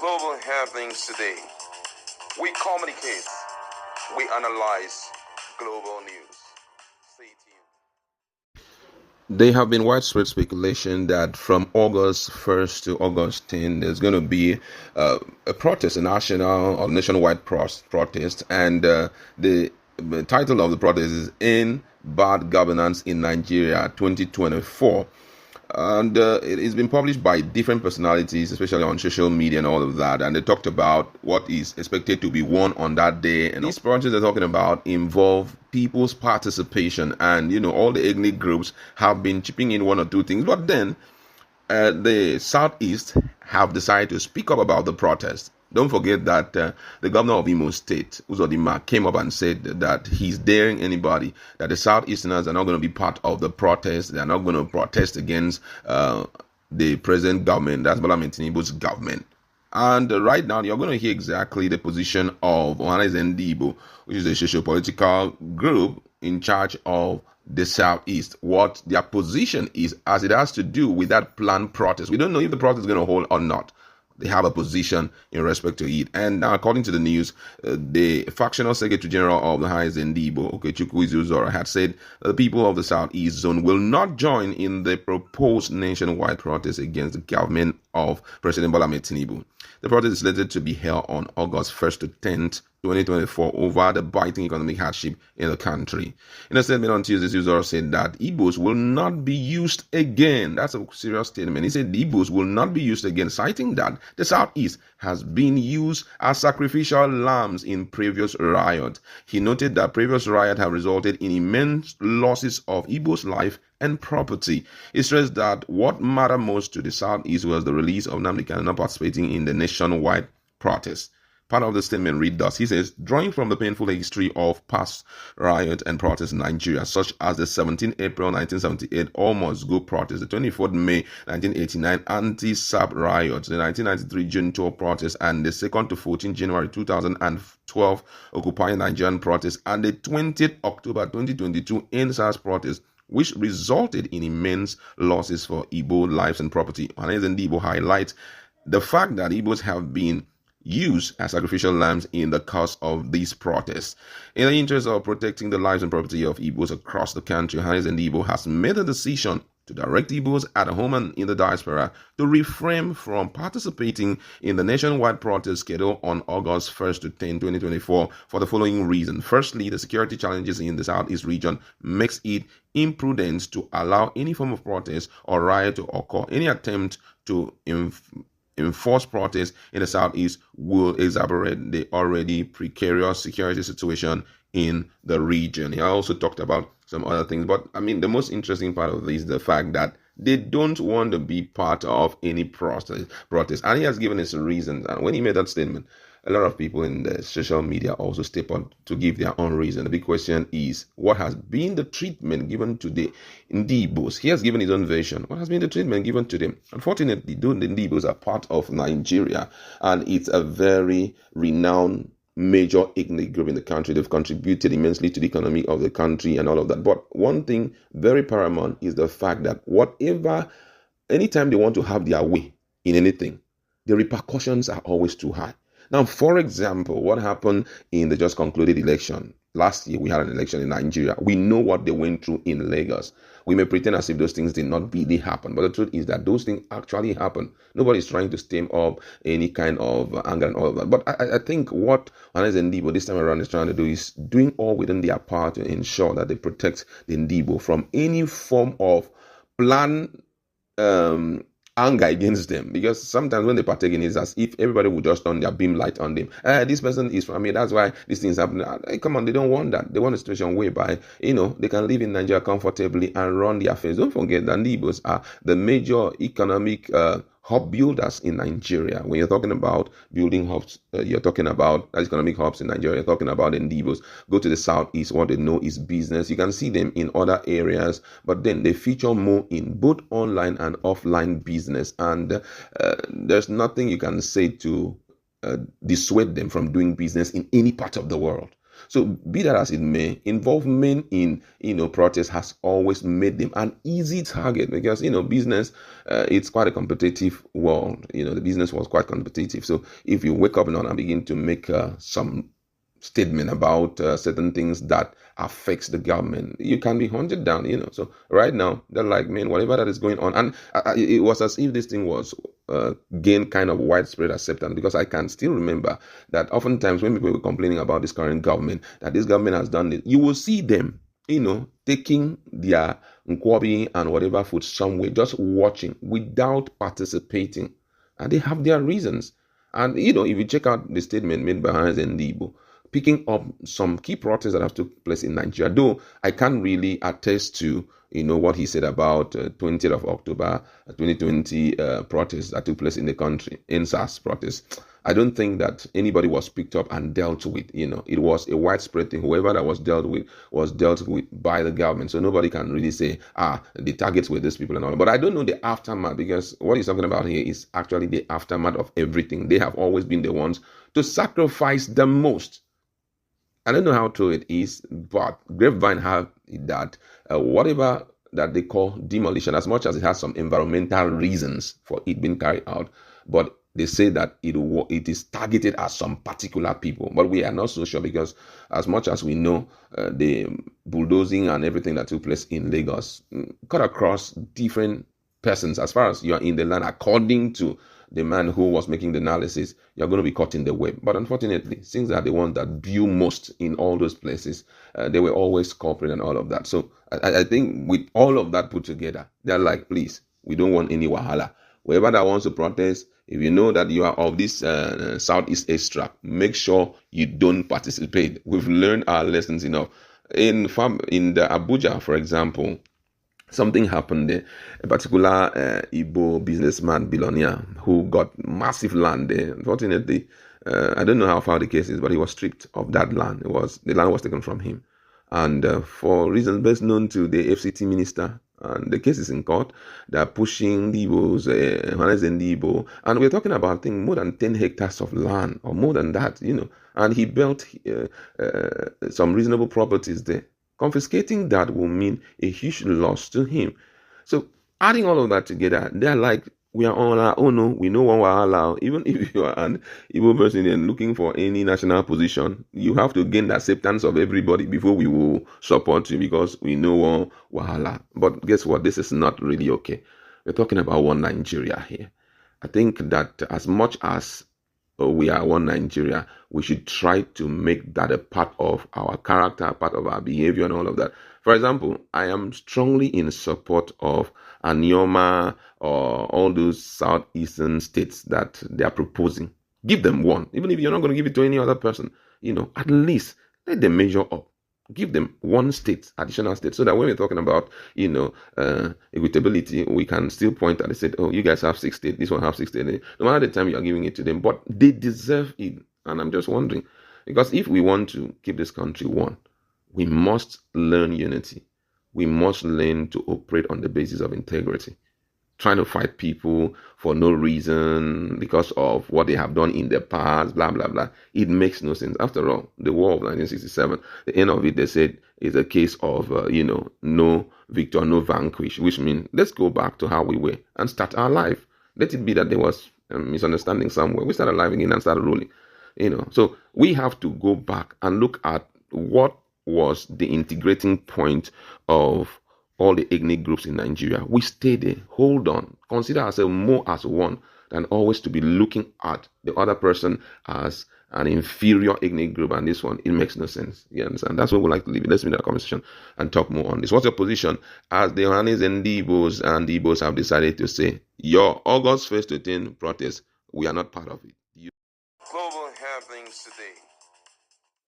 global happenings today. We communicate, we analyze global news. Stay tuned. There have been widespread speculation that from August 1st to August 10th, there's going to be a protest, a national or nationwide protest, and the title of the protest is "In Bad Governance in Nigeria 2024." And it has been published by different personalities, especially on social media and all of that. And they talked about what is expected to be won on that day. And these projects they're talking about involve people's participation. And, all the ethnic groups have been chipping in one or two things. But then the Southeast have decided to speak up about the protest. Don't forget that the governor of Imo State, Uzodimma, came up and said that he's daring anybody that the Southeasterners are not going to be part of the protest. They're not going to protest against the present government. That's Bola Tinubu's government. And right now, you're going to hear exactly the position of Ohanes and Igbo, which is a socio-political group in charge of the Southeast, what their position is as it has to do with that planned protest. We don't know if the protest is going to hold or not. They have a position in respect to it. And now, according to the news, the factional secretary general of the Ohanes and Igbo, Okechukwu Izuzora, had said the people of the Southeast zone will not join in the proposed nationwide protest against the government of President Bola Tinubu. The protest is slated to be held on August 1st to 10th, 2024, over the biting economic hardship in the country. In a statement on Tuesday, Izuzora said that Igbos will not be used again. That's a serious statement. He said the Igbos will not be used again, citing that the Southeast has been used as sacrificial lambs in previous riots. He noted that previous riots have resulted in immense losses of Igbos' life and property. He stressed that what mattered most to the Southeast was the release of Nnamdi Kanu not participating in the nationwide protest. Part of the statement read thus. He says, drawing from the painful history of past riots and protests in Nigeria, such as the 17th April 1978 All Must Go protest, the 24th May 1989 anti-SAP riots, the 1993 June 12 protest, and the 2nd to 14th January 2012 Occupy Nigerian protest, and the 20th October 2022 NSAS protest, which resulted in immense losses for Igbo lives and property. Ohanes and Igbo highlight the fact that Igbos have been used as sacrificial lambs in the course of these protests. In the interest of protecting the lives and property of Igbos across the country, Ohanes and Igbo has made a decision to direct Igbos at home and in the diaspora to refrain from participating in the nationwide protest scheduled on August 1st to 10, 2024 for the following reason. Firstly, the security challenges in the Southeast region makes it imprudent to allow any form of protest or riot to occur. Any attempt to enforced protests in the Southeast will exacerbate the already precarious security situation in the region. He also talked about some other things, but the most interesting part of this is the fact that they don't want to be part of any protest. And he has given his reasons. And when he made that statement, a lot of people in the social media also step up to give their own reason. The big question is, what has been the treatment given to the Igbos? He has given his own version. What has been the treatment given to them? Unfortunately, the Igbos are part of Nigeria, and it's a very renowned major ethnic group in the country. They've contributed immensely to the economy of the country and all of that. But one thing very paramount is the fact that anytime they want to have their way in anything, the repercussions are always too high. Now, for example, what happened in the just concluded election? Last year, we had an election in Nigeria. We know what they went through in Lagos. We may pretend as if those things did not really happen, but the truth is that those things actually happen. Nobody's trying to stem up any kind of anger and all of that. But I think what Ohanes and Igbo this time around is trying to do is doing all within their power to ensure that they protect the Igbo from any form of planned anger against them, because sometimes when they partake in it, it's as if everybody would just turn their beam light on them. This person is from me, that's why these things happen. Come on, they don't want that. They want a situation whereby they can live in Nigeria comfortably and run their affairs. Don't forget that the Igbos are the major economic hub builders in Nigeria. When you're talking about building hubs, you're talking about economic hubs in Nigeria, you're talking about the Igbos. Go to the Southeast, what they know is business. You can see them in other areas, but then they feature more in both online and offline business. And there's nothing you can say to dissuade them from doing business in any part of the world. So be that as it may, involvement in protests has always made them an easy target because business, it's quite a competitive world. The business was quite competitive. So if you wake up and begin to make some statement about certain things that affects the government, you can be hunted down. So right now they're like, man, whatever that is going on, and it was as if this thing was gain kind of widespread acceptance, because I can still remember that oftentimes when people were complaining about this current government, that this government has done this, you will see them taking their nkwobi and whatever food somewhere, just watching without participating, and they have their reasons. And if you check out the statement made by Hans and Igbo, picking up some key protests that have took place in Nigeria, though I can't really attest to what he said about 20th of October 2020 protests that took place in the country, SEast protests. I don't think that anybody was picked up and dealt with. It was a widespread thing. Whoever that was dealt with by the government. So nobody can really say, the targets were these people and all. But I don't know the aftermath, because what he's talking about here is actually the aftermath of everything. They have always been the ones to sacrifice the most. I don't know how true it is, but Grapevine have that whatever that they call demolition, as much as it has some environmental reasons for it being carried out, but they say that it is targeted at some particular people. But we are not so sure, because as much as we know, the bulldozing and everything that took place in Lagos cut across different persons. As far as you are in the land, according to the man who was making the analysis, you're going to be caught in the web. But unfortunately, since they are the ones that view most in all those places, they were always corporate and all of that. So I think with all of that put together, they're like, please, we don't want any wahala. Whoever that wants to protest, if you know that you are of this Southeast extract, make sure you don't participate. We've learned our lessons enough. In the Abuja, for example, something happened there. A particular Igbo businessman, billionaire, who got massive land there. Unfortunately, I don't know how far the case is, but he was stripped of that land. The land was taken from him. And for reasons best known to the FCT minister, and the case is in court, they're pushing the Igbos, Igbo, and we're talking about, I think, more than 10 hectares of land, or more than that, and he built some reasonable properties there. Confiscating that will mean a huge loss to him. So adding all of that together, they're like, we are on our own. No, we know what we're allowed. Even if you are an Igbo person and looking for any national position, you have to gain the acceptance of everybody before we will support you, because we know wahala. But guess what? This is not really okay. We're talking about one Nigeria here. I think that as much as we are one Nigeria, we should try to make that a part of our character, part of our behavior and all of that. For example, I am strongly in support of Anioma or all those southeastern states that they are proposing. Give them one. Even if you're not going to give it to any other person, at least let them measure up. Give them one state, additional state, so that when we're talking about, equitability, we can still point at and say, oh, you guys have 6 states, this one have 6 states. No matter the time you are giving it to them, but they deserve it. And I'm just wondering, because if we want to keep this country one, we must learn unity. We must learn to operate on the basis of integrity. Trying to fight people for no reason because of what they have done in the past, blah, blah, blah. It makes no sense. After all, the war of 1967, the end of it, they said, is a case of, no victor, no vanquish, which means let's go back to how we were and start our life. Let it be that there was a misunderstanding somewhere. We started life again and started rolling. So we have to go back and look at what was the integrating point of all the ethnic groups in Nigeria. We stay there, hold on, consider ourselves more as one than always to be looking at the other person as an inferior ethnic group. And this one, it makes no sense. You understand? That's what we like to leave it. Let's meet in the conversation and talk more on this. What's your position as the Johannes and the Igbos have decided to say, your August 1st to 10 protest, we are not part of it? Global happenings today.